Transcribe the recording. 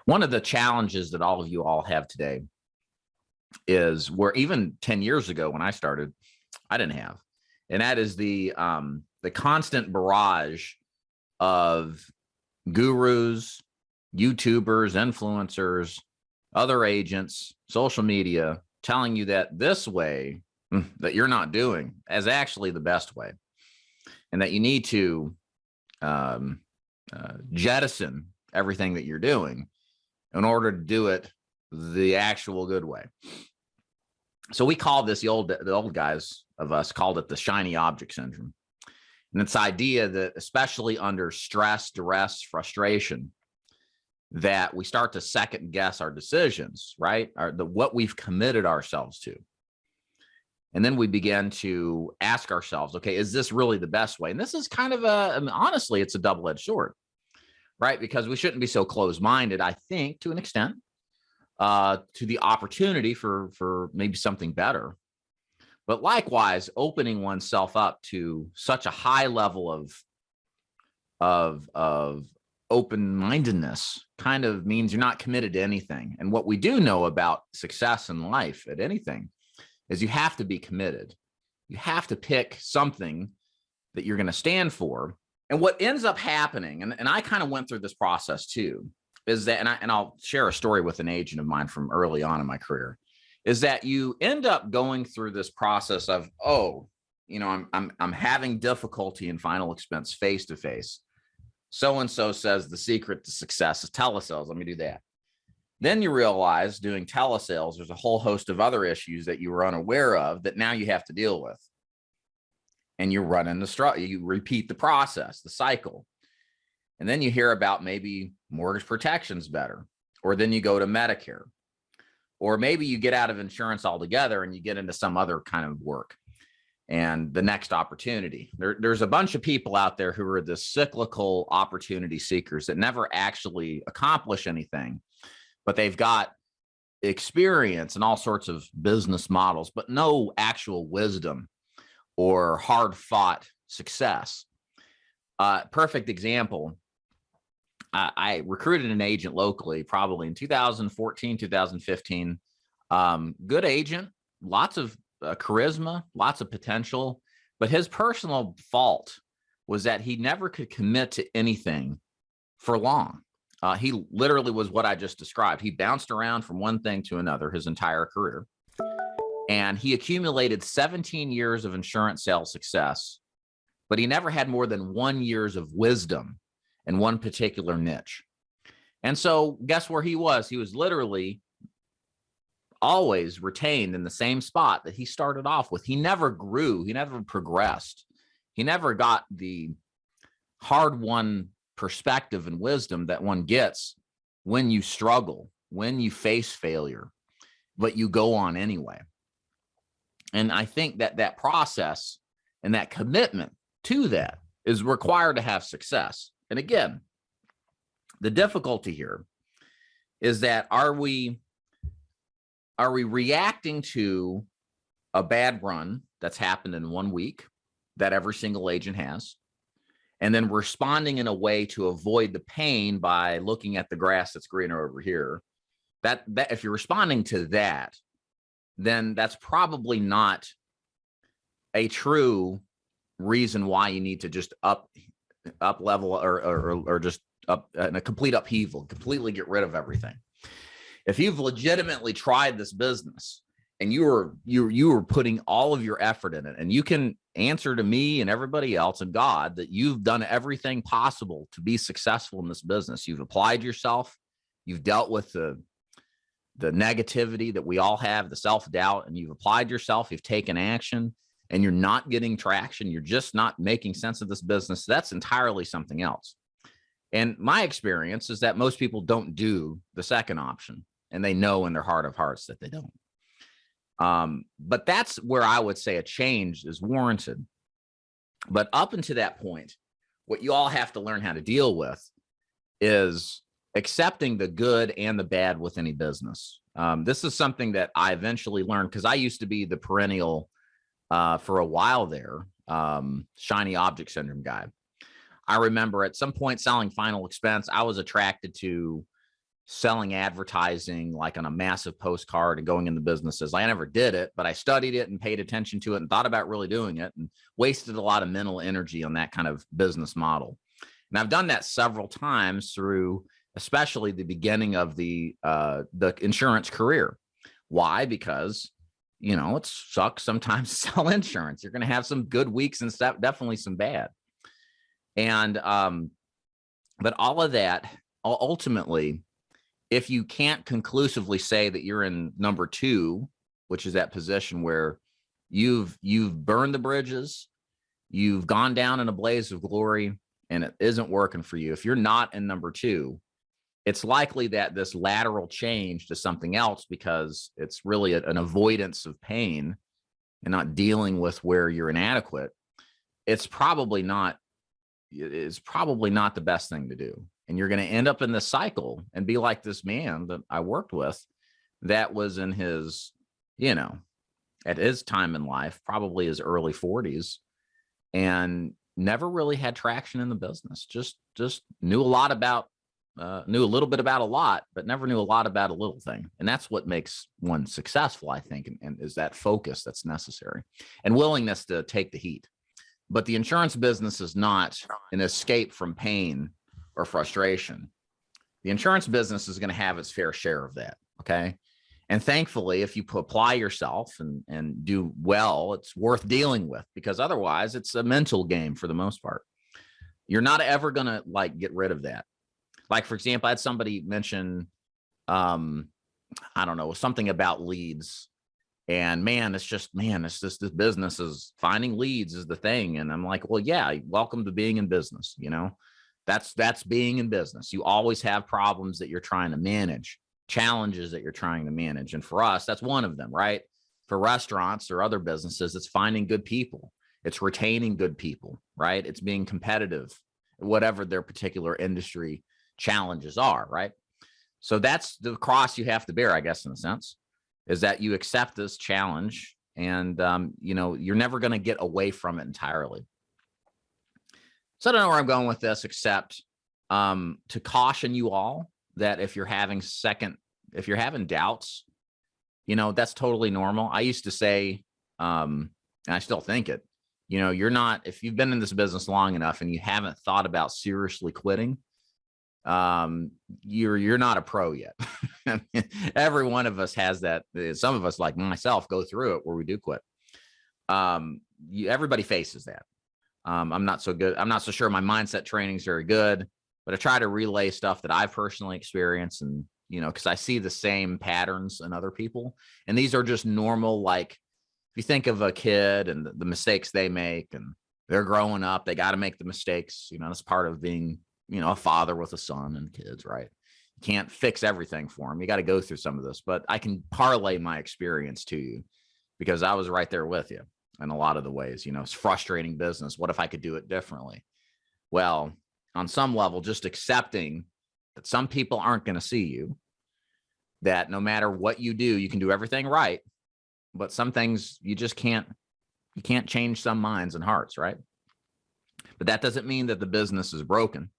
One of the challenges that all of you all have today is where even 10 years ago when I started, I didn't have, and that is the constant barrage of gurus, YouTubers, influencers, other agents, social media telling you that this way that you're not doing is actually the best way, and that you need to jettison everything that you're doing in order to do it the actual good way. So we call this, the old guys of us called it the shiny object syndrome. And it's the idea that especially under stress, duress, frustration, that we start to second guess our decisions, right? What we've committed ourselves to. And then we begin to ask ourselves, okay, is this really the best way? And this is kind of honestly, it's a double-edged sword, right? Because we shouldn't be so closed-minded, I think, to an extent, to the opportunity for maybe something better. But likewise, opening oneself up to such a high level of open-mindedness kind of means you're not committed to anything. And what we do know about success in life at anything is you have to be committed. You have to pick something that you're going to stand for. And what ends up happening, and I kind of went through this process too, is that, and I'll share a story with an agent of mine from early on in my career, is that you end up going through this process of, oh, you know, I'm having difficulty in final expense face to face. So-and-so says the secret to success is telesales. Let me do that. Then you realize doing telesales, there's a whole host of other issues that you were unaware of that now you have to deal with. And you run into struggle. You repeat the process, the cycle. And then you hear about maybe mortgage protection's better, or then you go to Medicare, or maybe you get out of insurance altogether and you get into some other kind of work and the next opportunity. There's a bunch of people out there who are the cyclical opportunity seekers that never actually accomplish anything, but they've got experience and all sorts of business models, but no actual wisdom or hard fought success. Perfect example. I recruited an agent locally, probably in 2014, 2015. Good agent, lots of charisma, lots of potential, but his personal fault was that he never could commit to anything for long. He literally was what I just described. He bounced around from one thing to another his entire career. And he accumulated 17 years of insurance sales success, but he never had more than 1 year of wisdom in one particular niche. And so guess where he was? He was literally always retained in the same spot that he started off with. He never grew. He never progressed. He never got the hard-won perspective and wisdom that one gets when you struggle, when you face failure, but you go on anyway. And I think that that process and that commitment to that is required to have success. And again, the difficulty here is that are we reacting to a bad run that's happened in 1 week that every single agent has, and then responding in a way to avoid the pain by looking at the grass that's greener over here? That if you're responding to that, then that's probably not a true reason why you need to just up level or just up in a complete upheaval, completely get rid of everything. If you've legitimately tried this business and you were putting all of your effort in it, and you can answer to me and everybody else and God that you've done everything possible to be successful in this business. You've applied yourself, you've dealt with the negativity that we all have, the self-doubt, and you've applied yourself, you've taken action, and you're not getting traction, you're just not making sense of this business, that's entirely something else. And my experience is that most people don't do the second option, and they know in their heart of hearts that they don't. But that's where I would say a change is warranted. But up until that point, what you all have to learn how to deal with is accepting the good and the bad with any business. This is something that I eventually learned because I used to be the perennial, for a while there, shiny object syndrome guy. I remember at some point selling final expense, I was attracted to selling advertising like on a massive postcard and going into businesses. I never did it, but I studied it and paid attention to it and thought about really doing it, and wasted a lot of mental energy on that kind of business model. And I've done that several times through, especially the beginning of the insurance career. Why? Because, it sucks sometimes to sell insurance. You're going to have some good weeks and stuff, definitely some bad. And, but all of that, ultimately, if you can't conclusively say that you're in number 2, which is that position where you've burned the bridges, you've gone down in a blaze of glory, and it isn't working for you. If you're not in number 2, it's likely that this lateral change to something else, because it's really an avoidance of pain and not dealing with where you're inadequate, it's probably not the best thing to do. And you're going to end up in this cycle and be like this man that I worked with that was in his, at his time in life, probably his early 40s, and never really had traction in the business. Just knew a little bit about a lot, but never knew a lot about a little thing. And that's what makes one successful, I think, and is that focus that's necessary and willingness to take the heat. But the insurance business is not an escape from pain or frustration. The insurance business is going to have its fair share of that. Okay. And thankfully, if you apply yourself and do well, it's worth dealing with, because otherwise it's a mental game for the most part. You're not ever going to get rid of that. Like, for example, I had somebody mention, I don't know, something about leads. And it's just this business is finding leads is the thing. And I'm like, well, yeah, welcome to being in business. That's being in business. You always have problems that you're trying to manage, challenges that you're trying to manage. And for us, that's one of them, right? For restaurants or other businesses, it's finding good people. It's retaining good people, right? It's being competitive, whatever their particular industry challenges are, right? So that's the cross you have to bear, I guess, in a sense, is that you accept this challenge, and you're never going to get away from it entirely. So I don't know where I'm going with this, except to caution you all that if you're having doubts, that's totally normal. I used to say, and I still think it, if you've been in this business long enough and you haven't thought about seriously quitting, you're not a pro yet. Every one of us has that. Some of us, like myself, go through it where we do quit. Everybody faces that. I'm not so good. I'm not so sure my mindset training is very good, but I try to relay stuff that I've personally experienced, and because I see the same patterns in other people, and these are just normal. Like, if you think of a kid and the mistakes they make, and they're growing up, they got to make the mistakes. That's part of being a father with a son and kids, right? You can't fix everything for them. You got to go through some of this, but I can parlay my experience to you because I was right there with you in a lot of the ways. It's frustrating business. What if I could do it differently? Well, on some level, just accepting that some people aren't going to see you, that no matter what you do, you can do everything right, but some things you just can't change some minds and hearts, right? But that doesn't mean that the business is broken.